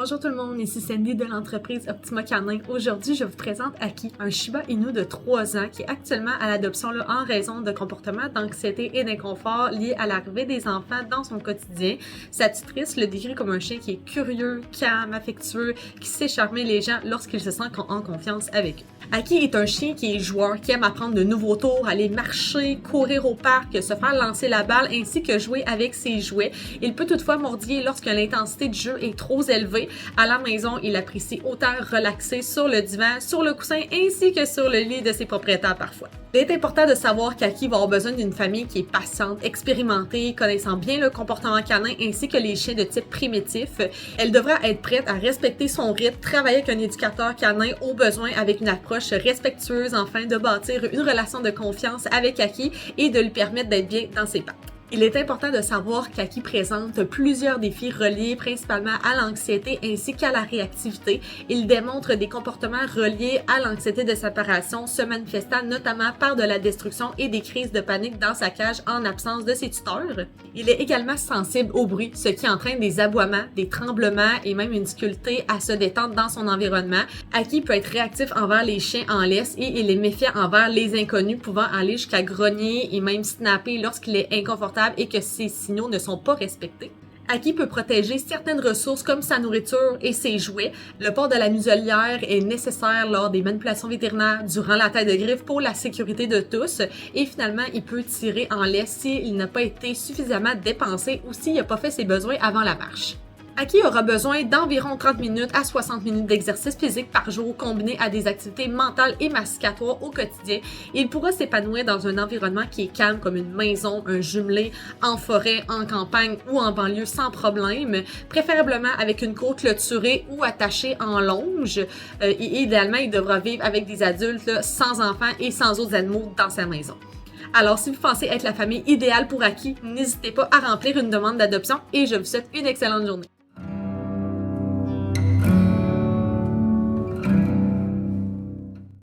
Bonjour tout le monde, ici Sandy de l'entreprise Optima Canin. Aujourd'hui, je vous présente Aki, un Shiba Inu de 3 ans qui est actuellement à l'adoption en raison de comportements d'anxiété et d'inconfort liés à l'arrivée des enfants dans son quotidien. Sa tutrice le décrit comme un chien qui est curieux, calme, affectueux, qui sait charmer les gens lorsqu'il se sent en confiance avec eux. Aki est un chien qui est joueur, qui aime apprendre de nouveaux tours, aller marcher, courir au parc, se faire lancer la balle ainsi que jouer avec ses jouets. Il peut toutefois mordiller lorsque l'intensité du jeu est trop élevée. À la maison, il apprécie autant relaxer sur le divan, sur le coussin ainsi que sur le lit de ses propriétaires parfois. Il est important de savoir qu'Aki va avoir besoin d'une famille qui est patiente, expérimentée, connaissant bien le comportement canin ainsi que les chiens de type primitif. Elle devra être prête à respecter son rythme, travailler avec un éducateur canin au besoin avec une approche respectueuse afin de bâtir une relation de confiance avec Aki et de lui permettre d'être bien dans ses pattes. Il est important de savoir qu'Aki présente plusieurs défis reliés principalement à l'anxiété ainsi qu'à la réactivité. Il démontre des comportements reliés à l'anxiété de séparation, se manifestant notamment par de la destruction et des crises de panique dans sa cage en absence de ses tuteurs. Il est également sensible au bruit, ce qui entraîne des aboiements, des tremblements et même une difficulté à se détendre dans son environnement. Aki peut être réactif envers les chiens en laisse et il est méfiant envers les inconnus, pouvant aller jusqu'à grogner et même snapper lorsqu'il est inconfortable et que ses signaux ne sont pas respectés. Aki peut protéger certaines ressources comme sa nourriture et ses jouets. Le port de la muselière est nécessaire lors des manipulations vétérinaires durant la taille de griffe pour la sécurité de tous. Et finalement, il peut tirer en laisse s'il n'a pas été suffisamment dépensé ou s'il n'a pas fait ses besoins avant la marche. Aki aura besoin d'environ 30 minutes à 60 minutes d'exercice physique par jour combiné à des activités mentales et masticatoires au quotidien. Il pourra s'épanouir dans un environnement qui est calme comme une maison, un jumelé, en forêt, en campagne ou en banlieue sans problème, préférablement avec une cour clôturée ou attachée en longe. Et idéalement, il devra vivre avec des adultes sans enfants et sans autres animaux dans sa maison. Alors, si vous pensez être la famille idéale pour Aki, n'hésitez pas à remplir une demande d'adoption et je vous souhaite une excellente journée.